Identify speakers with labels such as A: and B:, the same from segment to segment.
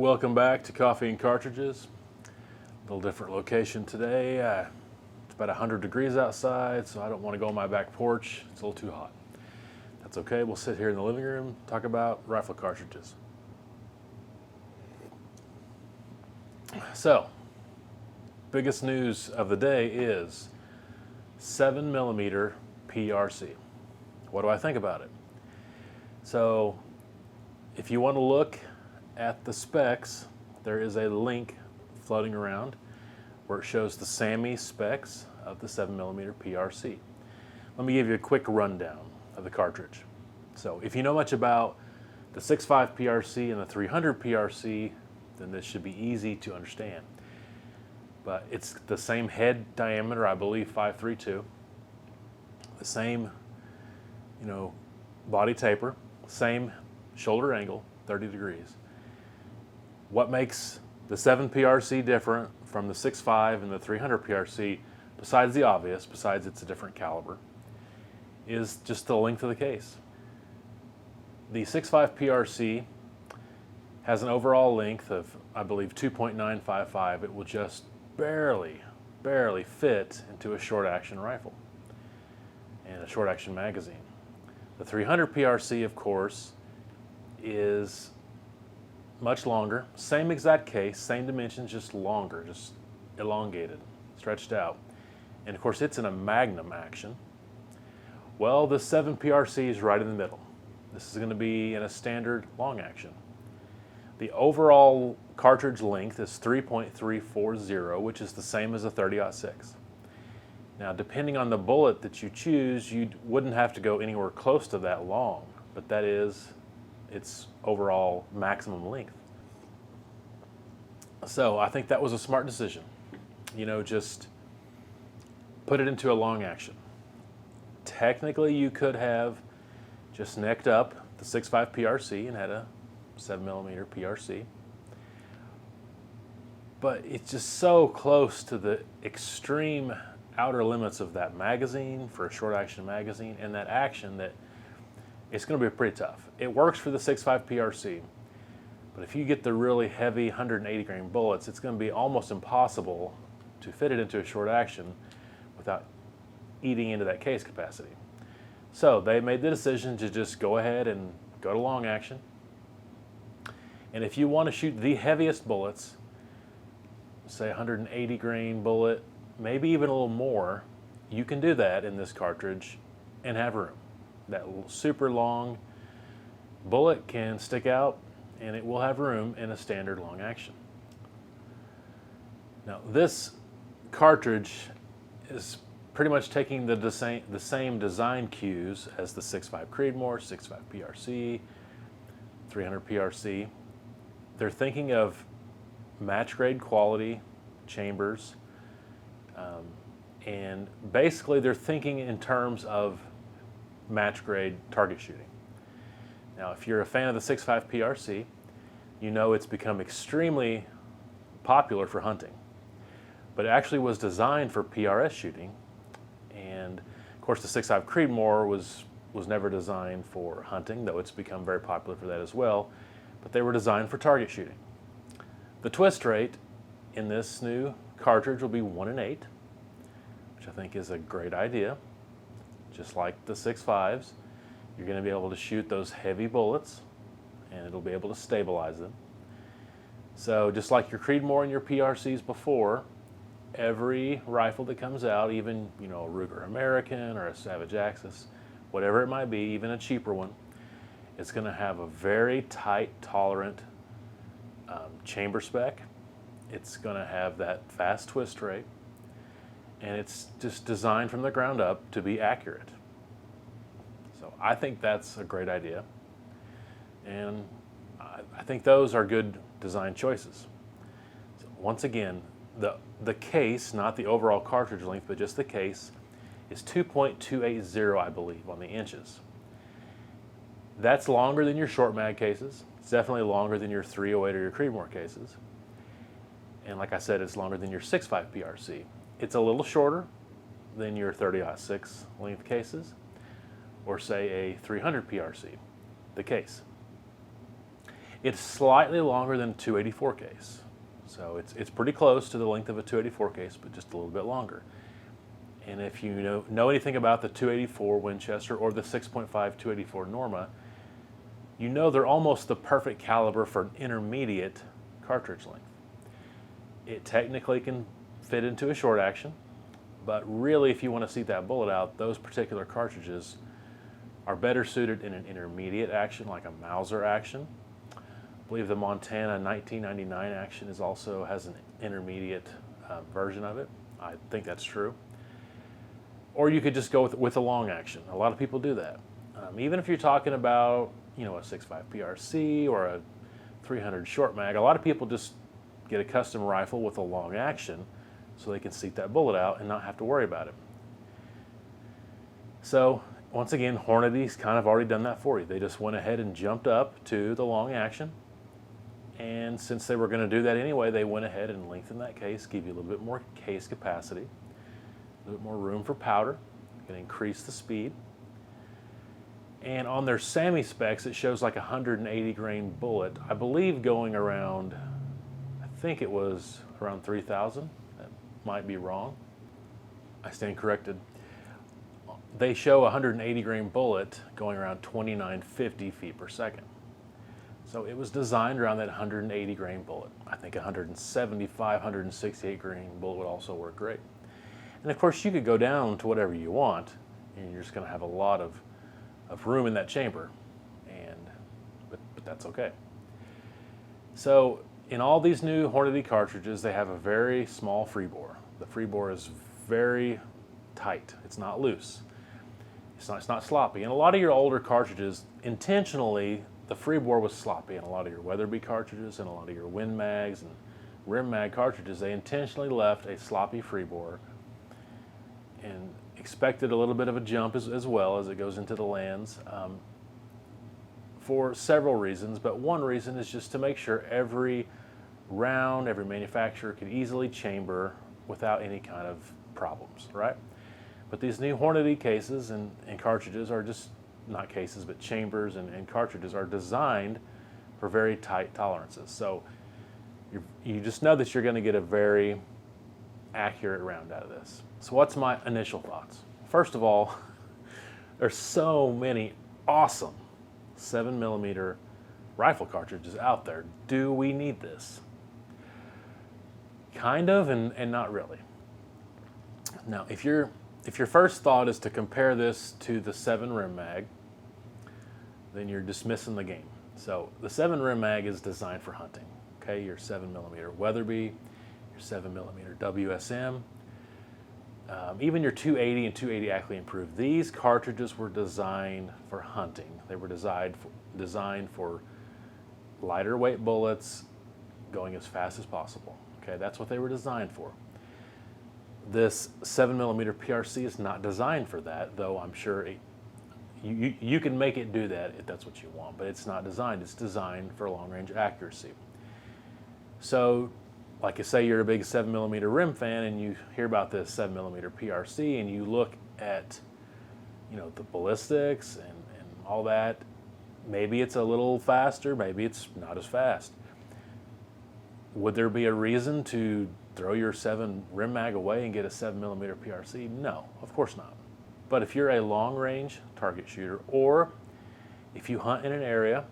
A: Welcome back to Coffee and Cartridges. A little different location today. It's about 100 degrees outside, so I don't want to go on my back porch. It's a little too hot. That's okay. We'll sit here in the living room, talk about rifle cartridges. So, biggest news of the day is 7mm PRC. What do I think about it? So, if you want to look at the specs, there is a link floating around where it shows the SAMI specs of the 7mm PRC. Let me give you a quick rundown of the cartridge. So if you know much about the 6.5 PRC and the 300 PRC, then this should be easy to understand. But it's the same head diameter, I believe 5.32, the same, body taper, same shoulder angle, 30 degrees. What makes the 7 PRC different from the 6.5 and the 300 PRC, besides the obvious, besides it's a different caliber, is just the length of the case. The 6.5 PRC has an overall length of, I believe, 2.955. It will just barely fit into a short-action rifle and a short-action magazine. The 300 PRC, of course, is much longer, same exact case, same dimensions, just longer, just elongated, stretched out. And of course it's in a magnum action. Well, the 7 PRC is right in the middle. This is going to be in a standard long action. The overall cartridge length is 3.340, which is the same as a 30-06. Now, depending on the bullet that you choose, you wouldn't have to go anywhere close to that long, but that is its overall maximum length. So I think that was a smart decision. Just put it into a long action. Technically, you could have just necked up the 6.5 PRC and had a 7mm PRC. But it's just so close to the extreme outer limits of that magazine for a short action magazine and that action that it's going to be pretty tough. It works for the 6.5 PRC, but if you get the really heavy 180 grain bullets, it's going to be almost impossible to fit it into a short action without eating into that case capacity. So they made the decision to just go ahead and go to long action. And if you want to shoot the heaviest bullets, say 180 grain bullet, maybe even a little more, you can do that in this cartridge and have room. That super long bullet can stick out and it will have room in a standard long action. Now this cartridge is pretty much taking the same design cues as the 6.5 Creedmoor, 6.5 PRC, 300 PRC. They're thinking of match grade quality chambers, and basically they're thinking in terms of match grade target shooting. Now, if you're a fan of the 6.5 PRC, you know it's become extremely popular for hunting. But it actually was designed for PRS shooting, and of course the 6.5 Creedmoor was never designed for hunting, though it's become very popular for that as well, but they were designed for target shooting. The twist rate in this new cartridge will be 1-in-8, which I think is a great idea. Just like the 6.5s, you're going to be able to shoot those heavy bullets and it'll be able to stabilize them. So just like your Creedmoor and your PRCs before, every rifle that comes out, even a Ruger American or a Savage Axis, whatever it might be, even a cheaper one, it's going to have a very tight, tolerant chamber spec. It's going to have that fast twist rate, and it's just designed from the ground up to be accurate. So I think that's a great idea, and I think those are good design choices. So once again, the case, not the overall cartridge length, but just the case, is 2.280, I believe, on the inches. That's longer than your short mag cases. It's definitely longer than your 308 or your Creedmoor cases. And like I said, it's longer than your 6.5 PRC. It's a little shorter than your 30-06 length cases, or say a 300 PRC, the case. It's slightly longer than a 284 case. So it's pretty close to the length of a 284 case, but just a little bit longer. And if you know anything about the 284 Winchester or the 6.5 284 Norma, you know they're almost the perfect caliber for an intermediate cartridge length. It technically can fit into a short action, but really if you want to see that bullet out, those particular cartridges are better suited in an intermediate action like a Mauser action. I believe the Montana 1999 action also has an intermediate version of it. I think that's true. Or you could just go with a long action. A lot of people do that. Even if you're talking about, a 6.5 PRC or a 300 short mag, a lot of people just get a custom rifle with a long action so they can seat that bullet out and not have to worry about it. So once again, Hornady's kind of already done that for you. They just went ahead and jumped up to the long action. And since they were going to do that anyway, they went ahead and lengthened that case, give you a little bit more case capacity, a little bit more room for powder, can increase the speed. And on their SAMI specs, it shows like a 180 grain bullet, I believe going around, I think it was around 3,000. That might be wrong. I stand corrected. They show a 180 grain bullet going around 2950 feet per second. So it was designed around that 180 grain bullet. I think 175, 168 grain bullet would also work great. And of course you could go down to whatever you want, and you're just going to have a lot of room in that chamber, but that's okay. So in all these new Hornady cartridges, they have a very small free bore. The free bore is very tight. It's not loose. It's not sloppy. And a lot of your older cartridges, intentionally, the free bore was sloppy. And a lot of your Weatherby cartridges and a lot of your Win Mags and Rim Mag cartridges, they intentionally left a sloppy free bore and expected a little bit of a jump as well as it goes into the lands for several reasons, but one reason is just to make sure every round, every manufacturer could easily chamber without any kind of problems, right? But these new Hornady cases and cartridges are just, not cases, but chambers and cartridges are designed for very tight tolerances. So you just know that you're going to get a very accurate round out of this. So what's my initial thoughts? First of all, there's so many awesome 7mm rifle cartridges out there. Do we need this? Kind of, and not really. Now, if your first thought is to compare this to the 7 Rim Mag, then you're dismissing the game. So the 7 Rim Mag is designed for hunting. Okay, your 7mm Weatherby, your 7mm WSM, even your 280 and 280 Ackley Improved. These cartridges were designed for hunting. They were designed for lighter weight bullets going as fast as possible. Okay, that's what they were designed for. This 7mm PRC is not designed for that, though I'm sure you can make it do that if that's what you want, but it's not designed. It's designed for long-range accuracy. So, like I say, you're a big 7mm rim fan and you hear about this 7mm PRC and you look at, the ballistics and all that. Maybe it's a little faster, maybe it's not as fast. Would there be a reason to throw your 7 Rim Mag away and get a 7mm PRC? No, of course not. But if you're a long-range target shooter, or if you hunt in an area,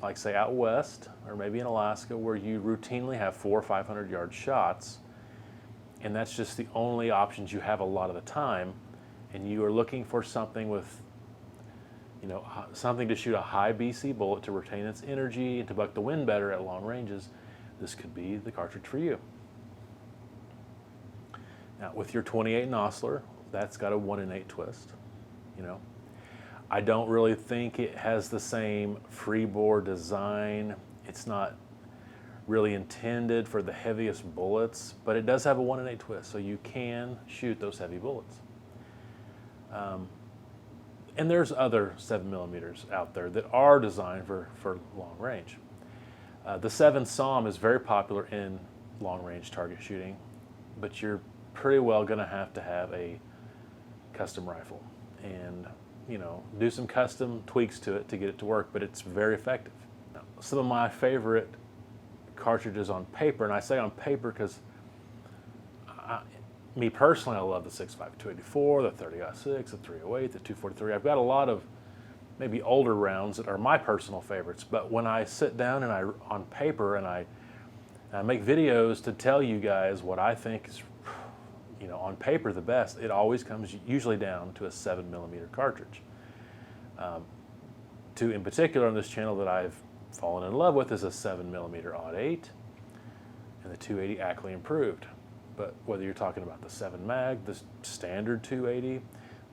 A: like say out west, or maybe in Alaska, where you routinely have 400 or 500 yard shots, and that's just the only options you have a lot of the time, and you are looking for something with, something to shoot a high BC bullet to retain its energy and to buck the wind better at long ranges, this could be the cartridge for you. Now, with your 28 Nosler, that's got a 1 in 8 twist, I don't really think it has the same free bore design. It's not really intended for the heaviest bullets, but it does have a 1 in 8 twist, so you can shoot those heavy bullets. And there's other 7mm out there that are designed for long range. The 7 SAUM is very popular in long range target shooting, but you're pretty well going to have a custom rifle and do some custom tweaks to it to get it to work, but it's very effective. Now, some of my favorite cartridges on paper, and I say on paper because me personally, I love the 6.5 284, the 30-06, the 308, the 243. I've got a lot of maybe older rounds that are my personal favorites, but when I sit down and on paper and I make videos to tell you guys what I think is, on paper the best, it always comes usually down to a 7mm cartridge. Two in particular on this channel that I've fallen in love with is a 7mm Odd 8 and the 280 Ackley Improved. But whether you're talking about the 7 mag, the standard 280,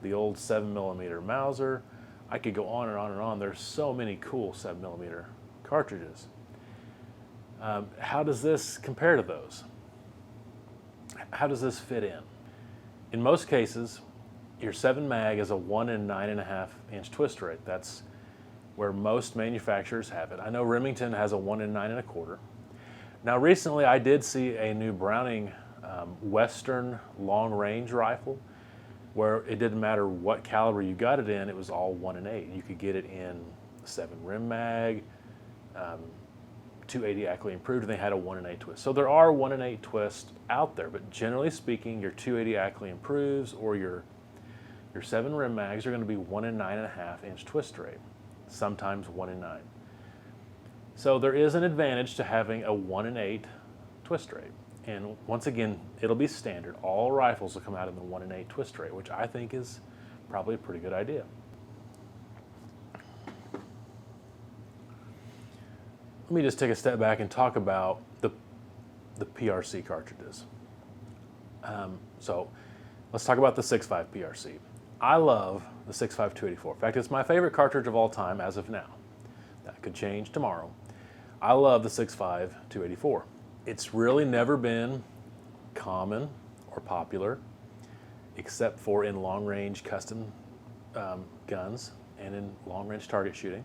A: the old 7mm Mauser, I could go on and on and on. There's so many cool 7mm cartridges. How does this compare to those? How does this fit in? In most cases, your 7 mag is a 1 9.5 inch twist rate. That's where most manufacturers have it. I know Remington has a 1 9.25. Now recently I did see a new Browning Western long range rifle where it didn't matter what caliber you got it in, it was all 1 8. You could get it in 7 rim mag, 280 Ackley Improved, and they had a 1 8 twist. So there are 1 8 twists out there, but generally speaking, your 280 Ackley Improves or your 7 rim mags are going to be 1 9.5 inch twist rate, sometimes 1 9. So there is an advantage to having a 1 8 twist rate. And once again, it'll be standard. All rifles will come out in the 1 8 twist rate, which I think is probably a pretty good idea. Let me just take a step back and talk about the PRC cartridges. So let's talk about the 6.5 PRC. I love the 6.5 284. In fact, it's my favorite cartridge of all time as of now. That could change tomorrow. I love the 6.5 284. It's really never been common or popular, except for in long-range custom guns and in long-range target shooting.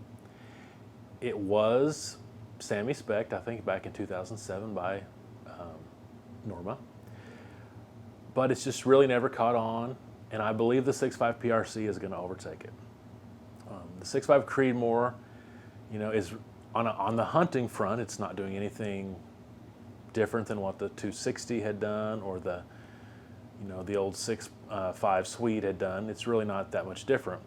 A: It was Sammy-spec'd, I think, back in 2007 by Norma, but it's just really never caught on, and I believe the 6.5 PRC is going to overtake it. The 6.5 Creedmoor, is on the hunting front. It's not doing anything different than what the 260 had done or the old 6.5 Swede had done. It's really not that much different.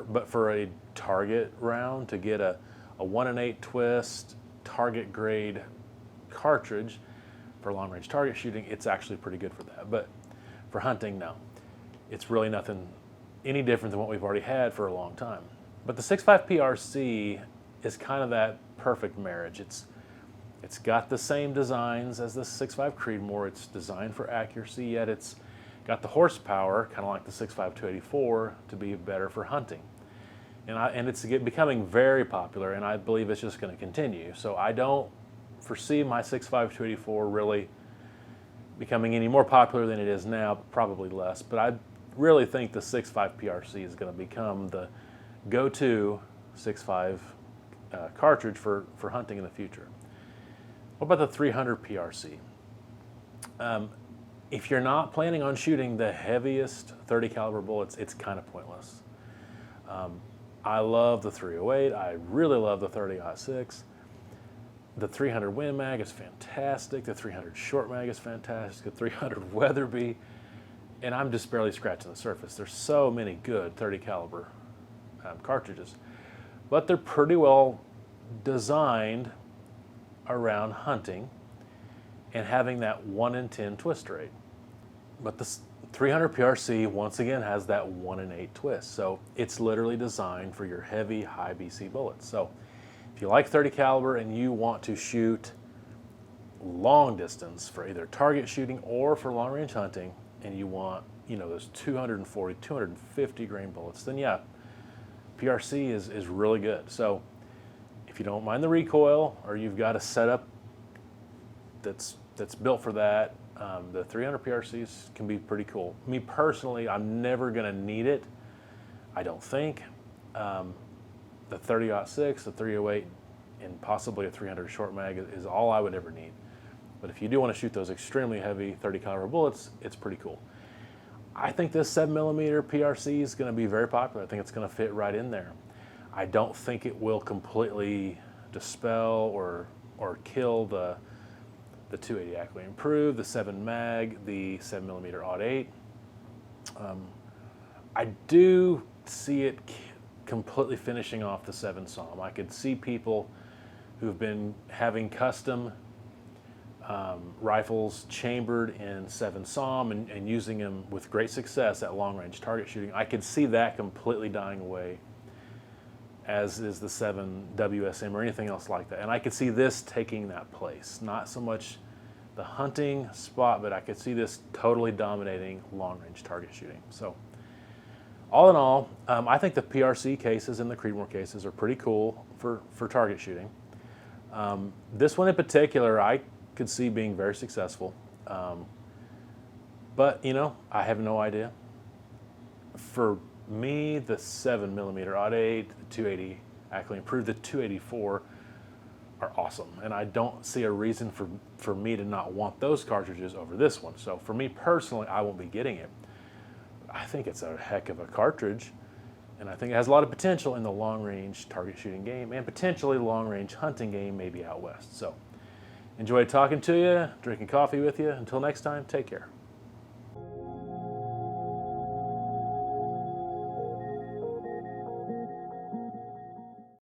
A: But for a target round, to get a 1 8 twist target grade cartridge for long range target shooting, it's actually pretty good for that. But for hunting, no. It's really nothing any different than what we've already had for a long time. But the 6.5 PRC is kind of that perfect marriage. It's got the same designs as the 6.5 Creedmoor. It's designed for accuracy, yet it's got the horsepower, kind of like the 6.5 284, to be better for hunting. And it's becoming very popular, and I believe it's just going to continue. So I don't foresee my 6.5 284 really becoming any more popular than it is now, probably less. But I really think the 6.5 PRC is going to become the go-to 6.5 cartridge for hunting in the future. What about the 300 PRC? If you're not planning on shooting the heaviest 30 caliber bullets, it's kind of pointless. I love the 308. I really love the 30-06. The 300 Win Mag is fantastic. The 300 Short Mag is fantastic. The 300 Weatherby, and I'm just barely scratching the surface. There's so many good 30 caliber cartridges, but they're pretty well designed around hunting and having that 1 in 10 twist rate. But the 300 PRC once again has that 1 8 twist, so it's literally designed for your heavy high BC bullets. So if you like 30 caliber and you want to shoot long distance for either target shooting or for long range hunting, and you want those 240 250 grain bullets, then yeah, PRC is really good. So if you don't mind the recoil, or you've got a setup that's built for that, the 300 PRCs can be pretty cool. Me personally, I'm never going to need it, I don't think. The 30-06, the 308, and possibly a 300 Short Mag is all I would ever need. But if you do want to shoot those extremely heavy 30 caliber bullets, it's pretty cool. I think this 7mm PRC is going to be very popular. I think it's going to fit right in there. I don't think it will completely dispel or kill the 280 Ackley Improved, the 7 mag, the 7mm .8. I do see it completely finishing off the 7 SAUM. I could see people who've been having custom rifles chambered in 7 SAUM and using them with great success at long-range target shooting. I could see that completely dying away, as is the 7 WSM or anything else like that. And I could see this taking that place. Not so much the hunting spot, but I could see this totally dominating long-range target shooting. So all in all, I think the PRC cases and the Creedmoor cases are pretty cool for target shooting. This one in particular, I could see being very successful. But, you know, I have no idea. For me, the 7mm .8, the 280 Ackley Improved, the 284 are awesome. And I don't see a reason for me to not want those cartridges over this one. So for me personally, I won't be getting it. I think it's a heck of a cartridge, and I think it has a lot of potential in the long-range target shooting game and potentially long-range hunting game, maybe out west. So enjoyed talking to you, drinking coffee with you. Until next time, take care.